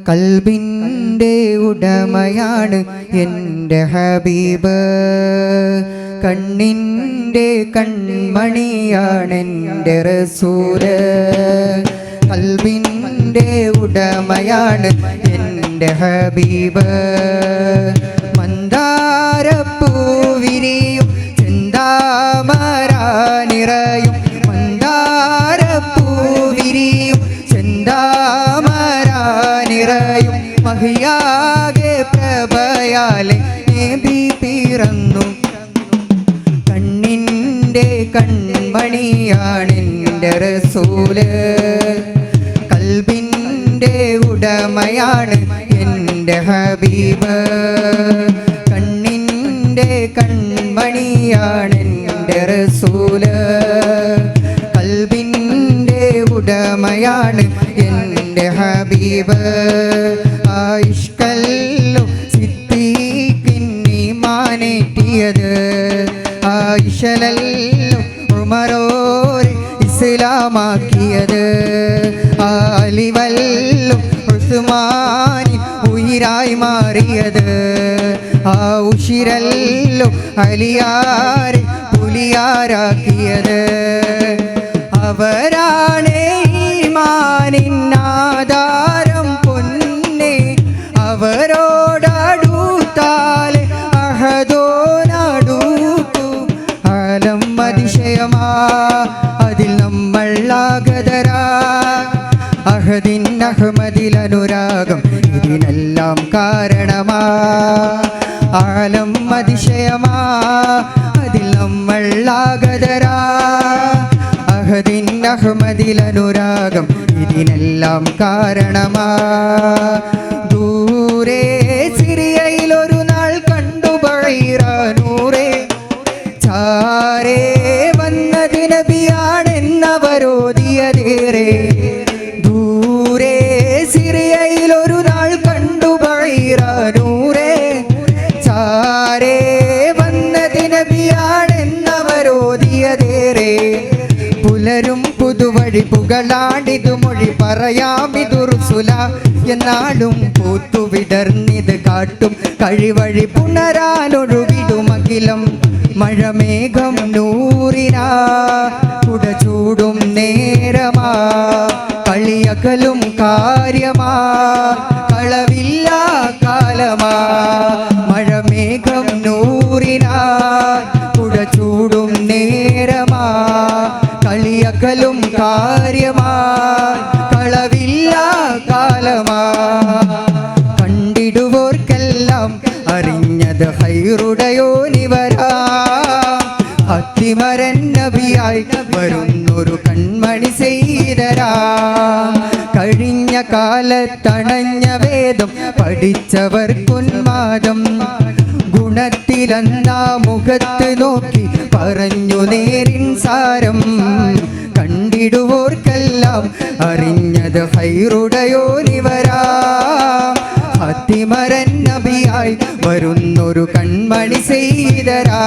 കൽബിൻ്റെ ഉടമയാണ് എൻ്റെ ഹബീബ്, കണ്ണിൻ്റെ കൺമണിയാണ് എൻ്റെ റസൂല്. കൽബിൻ്റെ ഉടമയാണ് എൻ്റെ ഹബീബ്, മന്ദാരപ്പൂവിരിയും ചെന്താമരാനിറയും, മന്ദാരപ്പൂവിരിയും ചെന്താമരാനിറയും, മഹിയാകെ പ്രഭയാലെ നബി പിറന്നു. കണ്ണിൻ്റെ കൺമണിയാണ് എൻ്റെ റസൂല്, കൽബിൻ്റെ ഉടമയാണ് എൻ്റെ ഹബീബ്, കണ്ണിൻ്റെ കൺമണിയാണ് എൻ്റെ റസൂല്. കൽബിൻ്റെ ഉടമയാണ് എൻ്റെ ഹബീബ്. ആയിഷ്കല്ലു സിദ്ദീഖിന്നീമാനേറ്റിയത്, ആയിഷലല്ലു ഉമറോരെ ഇസ്ലാമാക്കിയത്, അലിവല്ലു ഉസ്മാനി ഉയിരായി മാറിയത്, ആ ഉശിരല്ലു അലിയാരെ പുലിയാരാക്കിയത്. അവരാണ് ഈമാനിന്നാധാരം പൊന്നെ, അവരോടടുത്താലെ അഹദോനടുത്തു. ആലം അതിശയമാ അതിൽ നമ്മൾ ആഗതരാ, അഹദിൻ അഹ്മദിൽ അനുരാഗം ഇതിനെല്ലാം കാരണമാ. ആലം അതിശയമാ അതിൽ നമ്മൾ ആഗതരാ, അഹദിൻ അഹ്മദിൽ അനുരാഗം ഇതിനെല്ലാം കാരണമാ. ദൂരെ സിറിയയിൽ ഒരു നാൾ കണ്ടു ബഈറ നൂറേ, ചാരേ വന്നത് നബിയാണെന്നവരോദിയതേറെ. ദൂരെ സിറിയയിൽ ഒരു നാൾ കണ്ടു ബഈറ നൂറേ, ചാരേ വന്നത് നബിയാണെന്നവരോദിയതേറെ. പുലരും പുതുവഴി പുകളാടിതു മൊഴി പറയാമിതു റുസുല, എന്നാലും പൂത്തുവിടർന്നിത് കാട്ടും കഴിവഴി പുണരാനൊഴുകിടുമകിലം. മഴമേഘം നൂറിനാ കുടചൂടും നേരമാ, കളിയകലും കാര്യമാ കളവില്ല കാലമാ. മഴമേഘം നൂറിനാ കുടചൂടും നേരമാ, കളിയകലും കാര്യമാ കളവില്ല കാലമാ. കണ്ടിടുവോർക്കെല്ലാം അറിഞ്ഞത് ഹൈറുടയോനിവരാ, അത്തിമരൻ നബിയായി വരുന്നൊരു കൺമണി ചെയ്തരാ. കഴിഞ്ഞ കാലത്തണഞ്ഞ വേദം പഠിച്ചവർക്കുന്മാദം, ഗുണത്തിലെന്നാ മുഖത്ത് നോക്കി പറഞ്ഞു നേരിൻ സാരം. കണ്ടിടുവോർക്കെല്ലാം അറിഞ്ഞത് ഹൈറുടയോനിവരാ, അത്തിമരൻ നബിയായി വരുന്നൊരു കൺമണി ചെയ്തരാ.